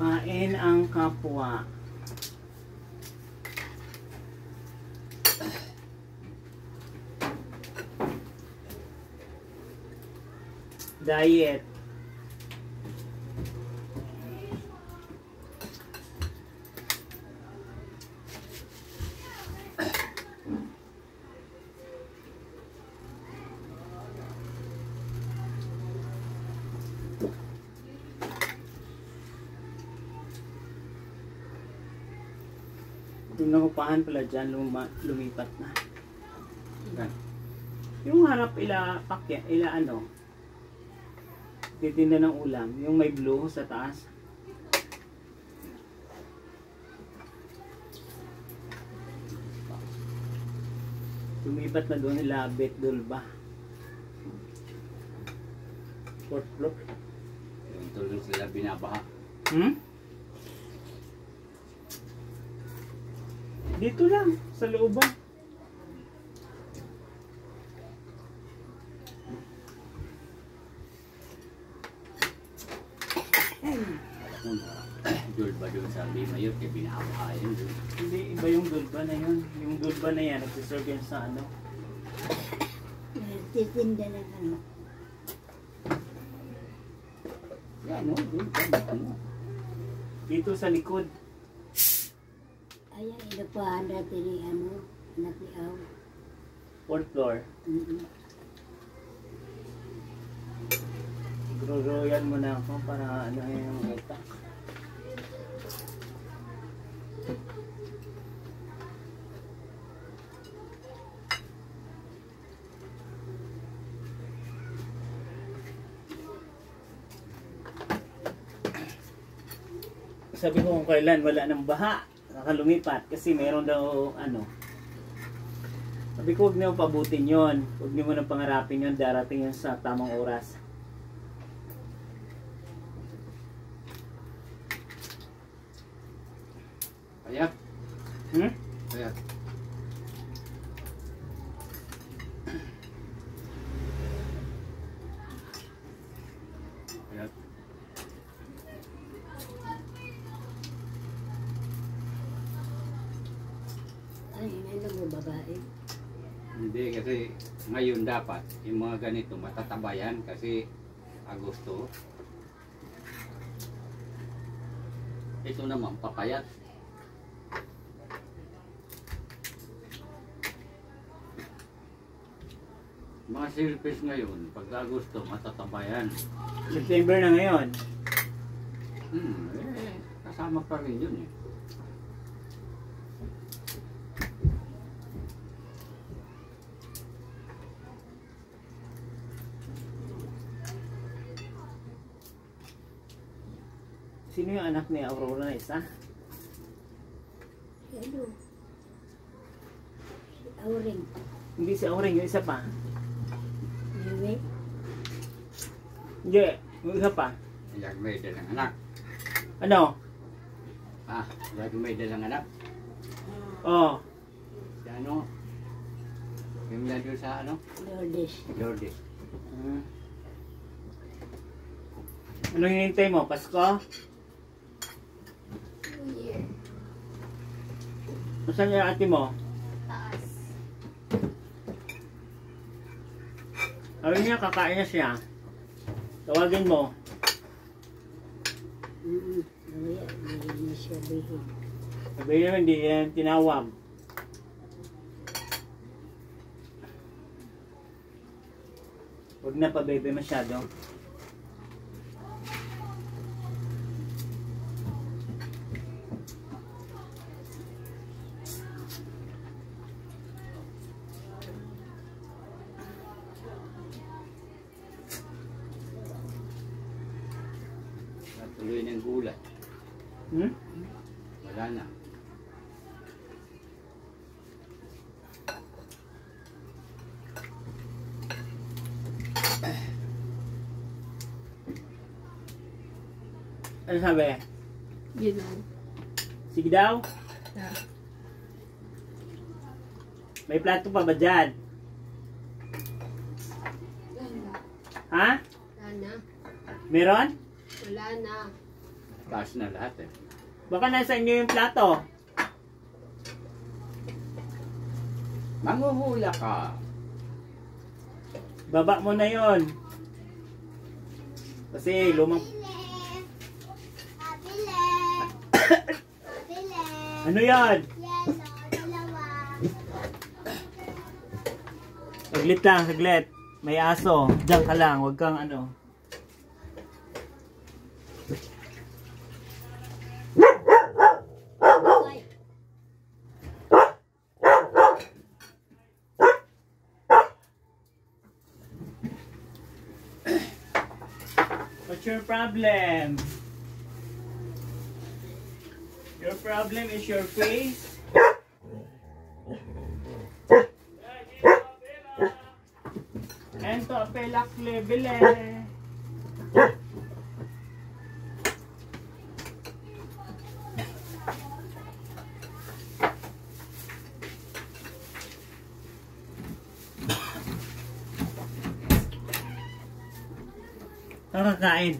Kain ang kapwa. Diet. Yung nakupahan pala dyan, lumipat na. Yan. Yung harap ila ano, titinda ng ulam, yung may blue sa taas. Lumipat na doon ila Betdulba. Fourth floor. Yung tulong sila binabaha. Dito lang, sa looban. Dulba doon sa Bimayor, kaya binabaha yun doon. Hindi, iba yung Dulba na yun. Yung Dulba na yan, nagsiserve yan sa ano. Titinda ng ano. Yan o, doon. Dito sa likod. Ayan, inapahan natin ni ano, napiaw. Fourth floor. Royal mo na ako para ano yung kita. Sabi ko kung kailan wala nang baha, nakalumipat kasi meron daw ano. Sabi ko huwag niyo pabutin yon, huwag niyo muna pangarapin yon, darating yun sa tamang oras. Ayak. Ayak. Ayak. Ay, ano mo babae? Hindi kasi ngayon dapat yung mga ganito matatabayan kasi Agosto. Ito naman papayat. Mga silpis ngayon, pag Agosto matatabayan. September na ngayon. Kasama pa rin yun eh. Sino yung anak ni Aurora na isa? Ano? Si Auring. Hindi si Auring, yung isa pa. Mimi? Hindi, yung isa pa. Yung may dalang anak. Ano? Yung may dalang anak. Oh. Si ano? Yung lalo sa ano? Lourdes. Lourdes. Ano hinihintay mo? Pasko? Nasaan yung ate mo? Taas. Sabi niya, kakain na siya. Tawagin mo. Mamaya, hindi na siya bihin. Sabi niya, hindi yan tinawag. Huwag na pa bebe masyado. Tuloy ng gulay. Wala na. Ano sabi? Yun lang. Sige daw. May plato pa ba dyan? Wala. Ha? Wala na. Meron? Wala na. taas na lahat eh. Baka nasa inyo yung plato. Manghuhula ka. Baba mo na yon. Kasi lumang... Ano yan? Saglit lang, saglit. May aso. Diyan ka lang, huwag kang ano. What's your problem? Your problem is your face? Ento apelak lebele. Kakain.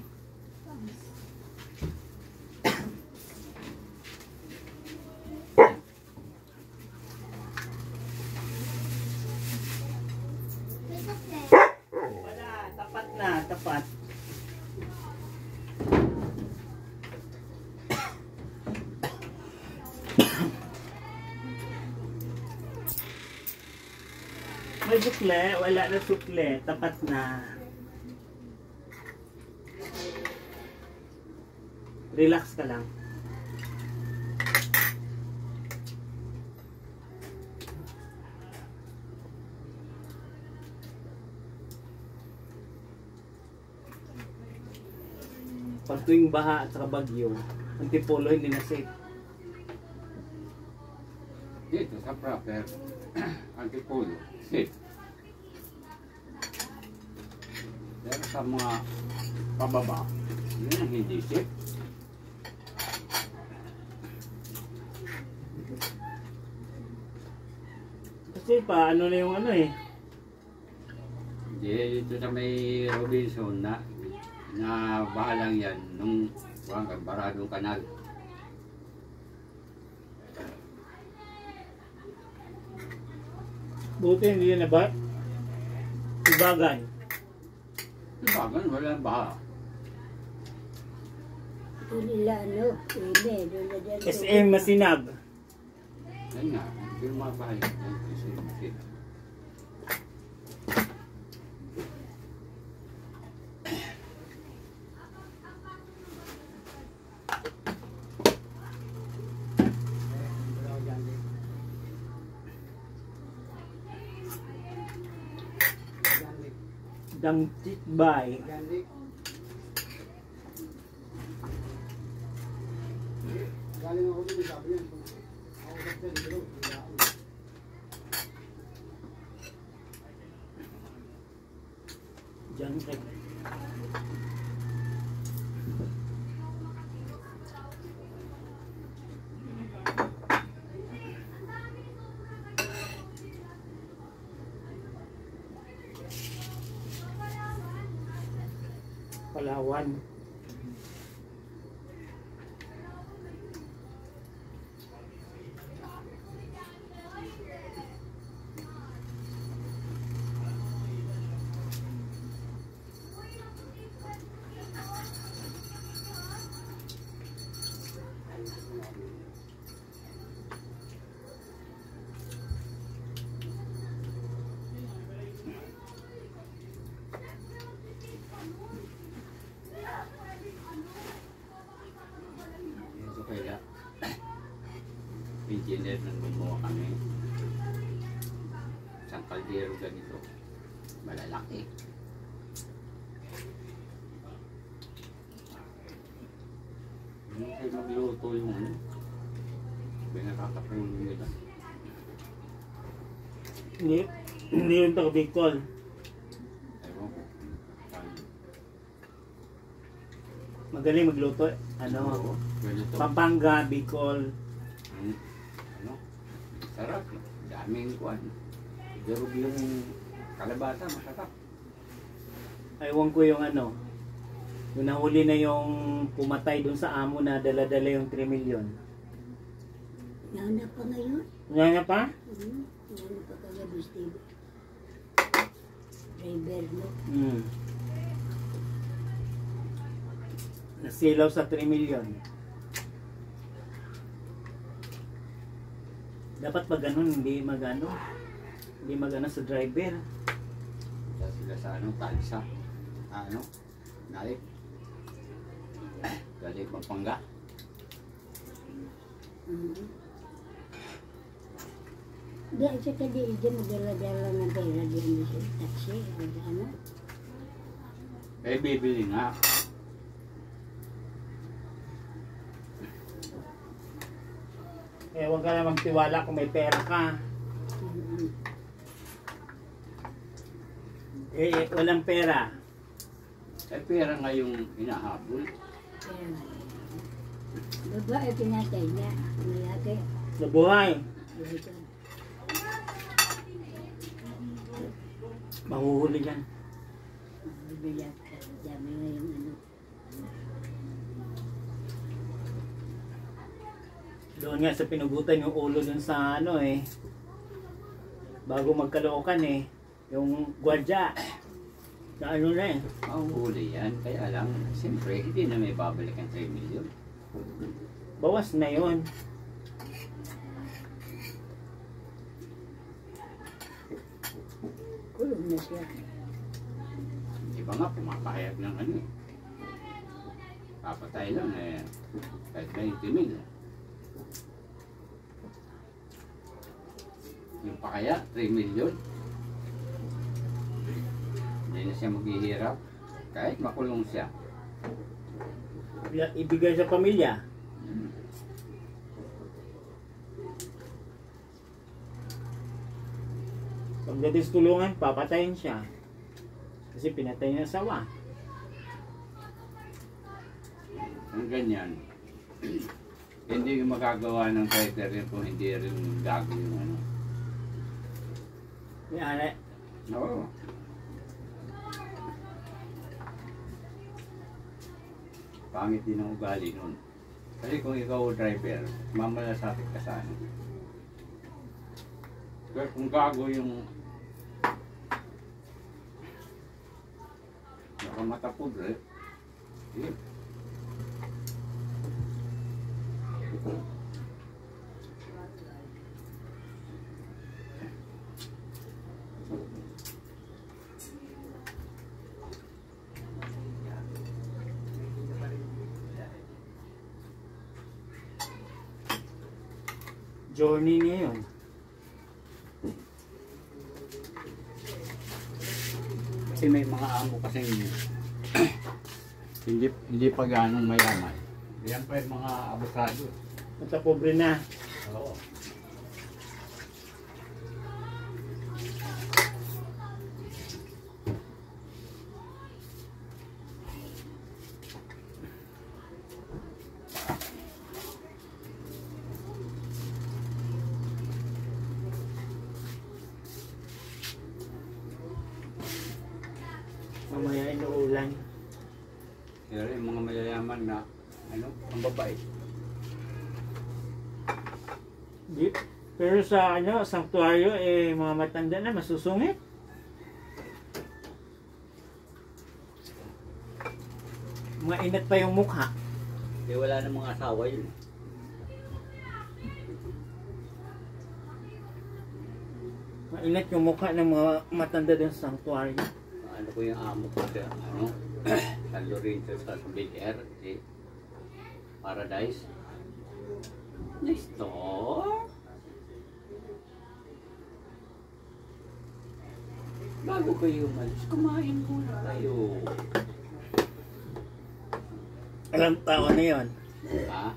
Wala, tapat na, tapat. May sukle, wala na sukle, tapat na. Relax ka lang. Pag tuwing baha at saka bagyo, ang tipolo hindi na safe. Dito sa proper Antipolo, safe. Pero sa mga pababa, yun ang hindi safe. Kasi pa, ano na yung ano eh. Hindi, dito sa may Robinson na bahalang yan nung baradong kanal. Buti hindi na ba? Ibagan. Ibagan, wala baha. Ito nila ano, eme, doon na dyan. SM Masinag. Ayun nga, hindi yung mga bahay. Kasi safe. Damtit bay. Jangkrik. Palawan. So kaya, engineer nang gumawa kami. Isang kaldero ganito. Malalaki. Hindi kayo magluto yung ano. May nakakatulong nila. Hindi yung taga Bicol. Ewan ko. Magaling magluto. Ano? Ganito. Pampanga, Bicol. Ano? Sarap. Daming kuwan. Durog yung kalabasa, masarap. Aywan ko yung ano. Yung nahuli na yung pumatay dun sa amo na dala-dala yung 3 million. Nana pa ngayon. Nga pa? Nana pa kagabi, Steve. Driver, no? Nasilaw sa 3 million. Dapat pag ganun, hindi magano sa driver. Isa sila sa ano, talsa. Ano? Nalik. Galing Pampanga. Di, at saka di, magdala-dala ng pera din sa taxi. Ano? Eh, bibili nga. Eh, huwag ka na magtiwala kung may pera ka. Eh, walang pera. Eh, pera nga yung hinahabol. Pera. Babae pinatay niya. Mayagay. Sa buhay. Mahuhuli yan. Bibiyak. Dami nga yung ano. Doon nga sa pinugutan yung ulo dun sa ano eh. Bago magkalookan eh. Yung gwardiya. Sa ano na eh. Mahuhuli yan. Kaya lang, siyempre, hindi na may babalik ang 3 million. Bawas na yun. Kulong na siya. Iba nga, pumapahayag ng ano eh. Papatay lang eh. Kahit 20 million. Yung pa kaya, 3 million. Hindi na siya maghihirap. Kahit makulong siya. Ibigay sa pamilya. Pagdating sa tulungan, papatayin siya. Kasi pinatay niya ang asawa. Ang ganyan. Hindi yung magagawa ng fighter yun kung hindi rin gago yung ano. Yan, Oo. Pangit din ang ugali nun. Kasi kung ikaw driver, mamalasakit ka sa ano. Pero kung gago yung nakamatapudre, yun. journey niya yun. Kasi may mga amo kasi hindi pa ganong mayaman. Yan pa yung mga abusado. At pobre na. Oo. Mamaya inuulan. Pero yung mga mayayaman na ano, ang babae. Pero sa ano, sanktuaryo eh mga matanda na masusungit. Mga inat pa yung mukha. Hindi wala na mga asawa yun. Mainit yung mukha ng mga matanda din sa sanktuaryo. Ano ko yung amo ko sa ano, San Lorenzo sa Big Air, si Paradise. Nice to. Bago kayo umalis, kumain muna kayo. Ilang taon na yun? Ha?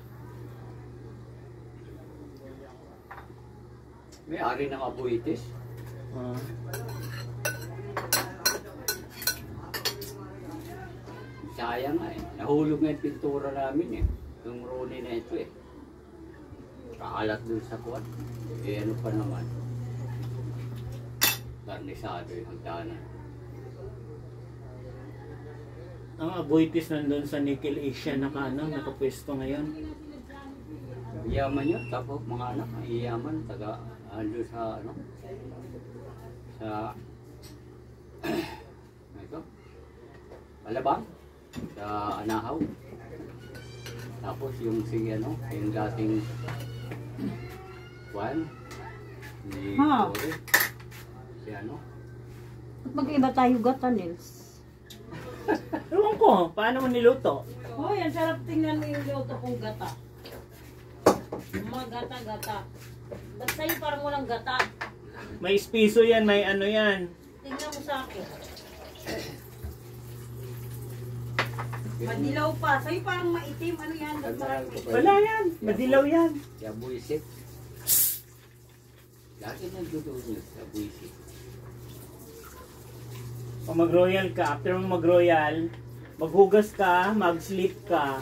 May ari ng abuitis. Sayang nga eh. Nahulog nga yung pintura namin eh. Yung roni na ito eh. Kaalat dun sa kuwan. Eh ano pa naman. Garnisado yung hagdanan. Ang Aboitiz nandun sa Nickel Asia nakapwesto ngayon. Yaman yun, tapos mga anak, iyaman, taga, ando sa, ano, sa, ito, Alabang, sa Anahaw. Tapos yung si, ano, yung dating, Juan, ni Ha? Lore, si, ano, At mag-iba tayo gata, Nils. Ewan ko, paano mo niluto? Hoy, ang sarap tingnan mo yung luto kong gata. Mga gata-gata. Basta yung parang walang gata. May espiso yan, may ano yan. Tingnan mo sa akin. Madilaw pa. Sa'yo parang maitim. Ano yan? Tandaan ko pa Wala yan, madilaw yan. Sa buisip. Lagi nagduduod niyo sa buisip. Kung mag-royal ka, after mo mag-royal, maghugas ka, mag-sleep ka.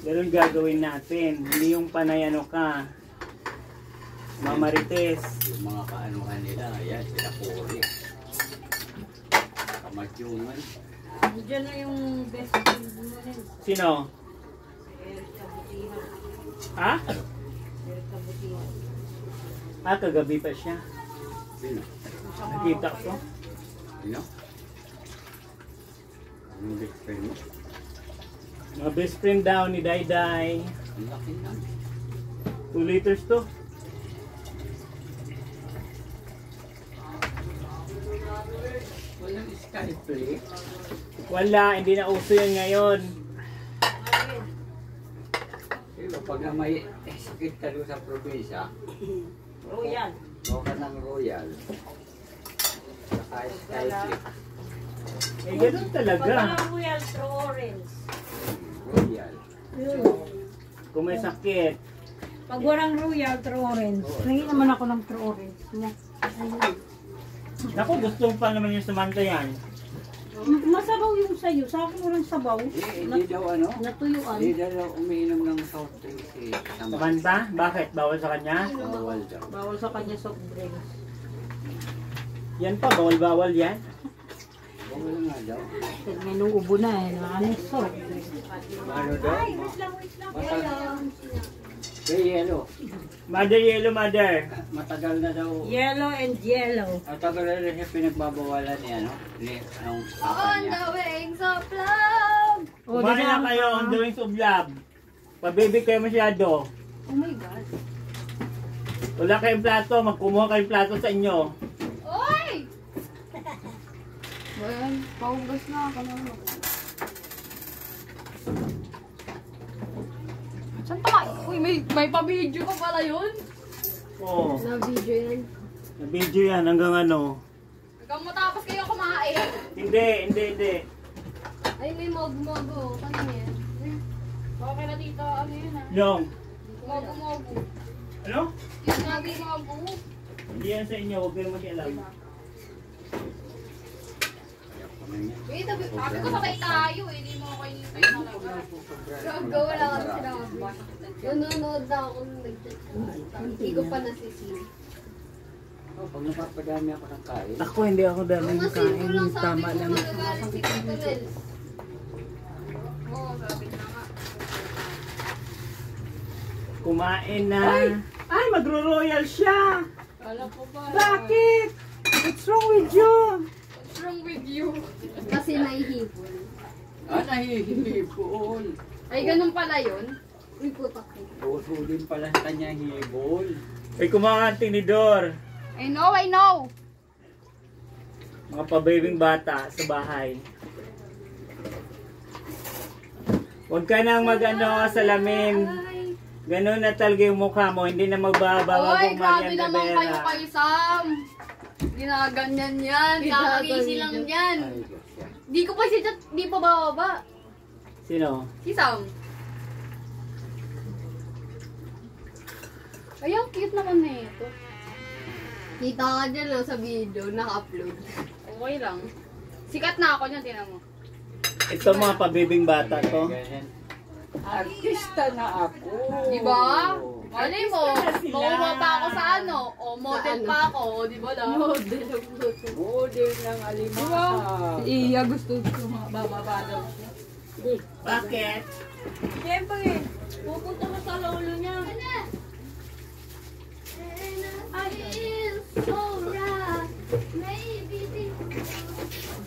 Ganun gagawin natin. Hindi yung panayano ka. Mamarites. Yung mga kaanuhan nila, ayan, sila puri. Kamadyungan. Diyan na yung best friend mo rin. Sino? Eric Kabutihan. Ha? Eric Kabutihan. Ah, kagabi pa siya. Sino? Nakita ko. Sino? Anong best friend mo? Mga best friend daw ni Dayday. Ang laki na. 2 liters to. Walang skyplay. Wala, hindi na uso yun ngayon. Diba, pag na may sakit ka doon sa probinsya, Royal. o ka ng royal, saka skyplay. Eh, ganun Pag talaga. walang royal, throw orange. Royal. Kung may sakit. Pag walang royal, throw orange. Nangi naman ako ng throw orange. Naku, gusto pa naman yung Samantha yan. Masabaw yung sayo. Sa akin walang sabaw. Hindi daw ano, Natuyuan. hindi daw umiinom ng soft drinks si Samantha? Bakit? Bawal sa kanya? Bawal daw. Bawal sa kanya soft drinks. Yan pa, bawal-bawal yan. Bawal nga daw. May nung ubo na eh. Ano soft drinks. Ano daw? Kaya yellow. Mother Yellow, mother. Matagal na daw. Yellow and yellow. At tagal na rin siya pinagbabawalan niya, no? Ni, anong papa On niya. the wings of love! Kumain na kayo on the wings of love. Pabibig kayo masyado. Oh my God. Wala kayong plato, magkumuha kayong plato sa inyo. Oy! Ayan, paugas na ako na. Saan pa? Uy, may pa-video pa pala yun. Oo. Na-video yan. Na-video yan hanggang ano. Hanggang matapos kayo kumain. Hindi. Ay, may mogu-mogu. Kanina yan. Okay na dito. Ano yun ah? Yung. Mogu-mogu. Ano? Yung mogu-mogu. Hindi yan sa inyo, huwag kayong makialam. Wait, sabi ko sabay tayo eh. Hindi mo ako inipin talaga. Gago, wala ka sinabi. Nanonood na ako nung nag-chat. Hindi ko pa nasisili. Oh, pag napapadami ako ng kain, Ako, hindi ako daming Mga simple kain. lang sabi Tama ko lang. magagalit si Tito Nels. Oo, sabi na nga. Kumain na. Ay, magro-royal siya. Wala po ba? Bakit? What's wrong with you? What's wrong with you? Kasi nahihibol. nahihibol. Ay, ganun pala yun? Uy, putak ko. Puso din pala sa kanya hibol. Ay, kumain tinidor. I know! Mga pabibing bata sa bahay. Huwag ka nang mag-ano sa lamin. Ay. Ganun na talaga yung mukha mo. Hindi na magbabawa Oy, kung grabe Marian naman kayo Rivera. kay Sam. Ginaganyan yan. Kakagisi lang yan. Ay, Diyos yan. Di ko pa siya, di pa bababa. Sino? Si Sam. Ay, ang cute naman na ito. Kita ka dyan lang sa video, naka-upload. Okay lang. Sikat na ako niyan, tinan mo. Ito mga pabibing bata to. Ganyan. Artista na ako. Diba? Malay mo, makuha pa ako sa ano, o model pa ako, o di ba lang? Model ng alimasa. Iya, gusto ko bababa daw siya. Bakit? Siyempre, pupunta ka sa lolo niya.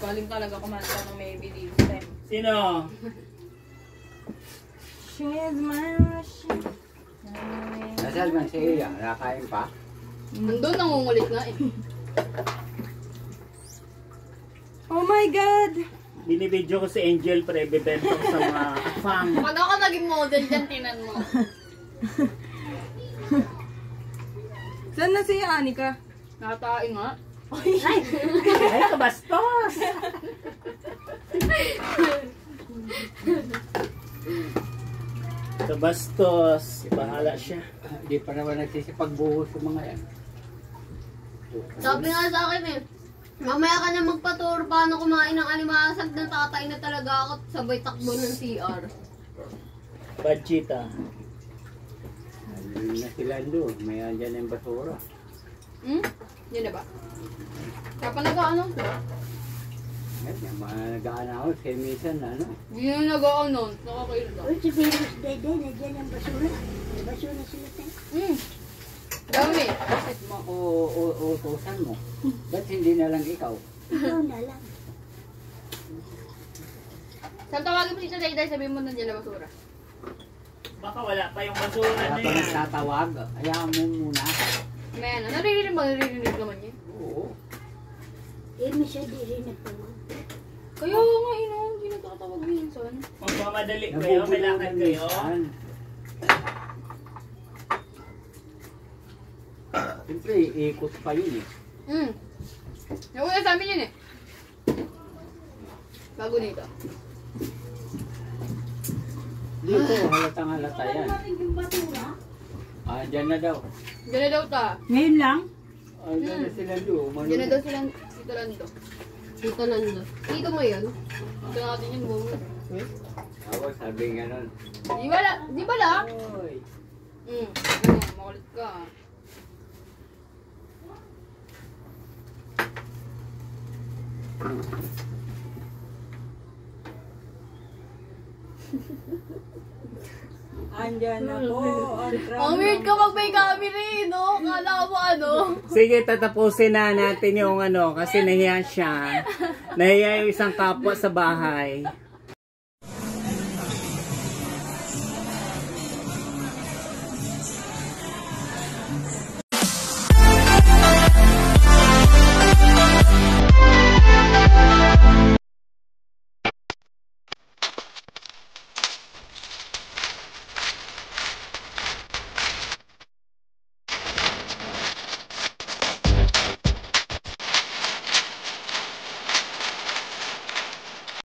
Galing talaga kumanta ng maybe this time. Sino? She's my Nasaan man si Iya? Nakakain pa? Nandun, nangungulit nga eh. Oh my God! Binibidyo ko si Angel pre, bibenta ko sa mga afang. Pag ako naging model dyan, tinan mo. Saan na si Anika? Nakatain nga. Ay, kabastos! Kabastos. Bahala siya. Di pa naman nagsisipagbuhos yung mga yan. Sabi nga sa akin eh, mamaya ka na magpaturo paano kumain ng alimasag na tatay na talaga ako sabay takbo ng CR. Bachita. Ayun na sila doon. May andyan yung basura. Hmm? Yan na ba? Kaya pa nag-a-announce ba? Yan, yung mga nag-a-announce kay Misan na ano. Hindi na nag-a-announce, nakakairita. Uy, si Venus Dede, nandiyan ang basura. May basura sila tayo. Hmm. Dami. Bakit mo utusan mo? Ba't hindi na lang ikaw? Ikaw na lang. Saan tawagin mo si Day, sabihin mo nandiyan na basura. Baka wala pa yung basura Kaya na pa yan. nagtatawag. Hayaan mo muna. May ano, naririnig naman niya. Oo. Eh, masya di rin nagtawag. Kaya nga ino, hindi nagtatawag minsan. Magmamadali kayo, may lakad kayo. Minsan. Siyempre, ikot pa yun eh. Hmm. Nauna sa amin yun eh. Bago dito. Dito, halatang halata yan. Yung basura? Ah, dyan na daw. Diyan na daw ta. Ngayon lang? Ah, dyan na sila doon. Diyan na daw sila, dito lang dito. Dito lang dito. Dito mo yun? Dito natin yung bumo. Ako, sabi nga nun. Di ba la? Oy. Hmm. Makulit ka. Andyan na po. Ang weird ka pag may camera eh, no? Kala mo ano? Sige, tatapusin na natin yung ano, kasi nahiya siya. Nahiya yung isang kapwa sa bahay.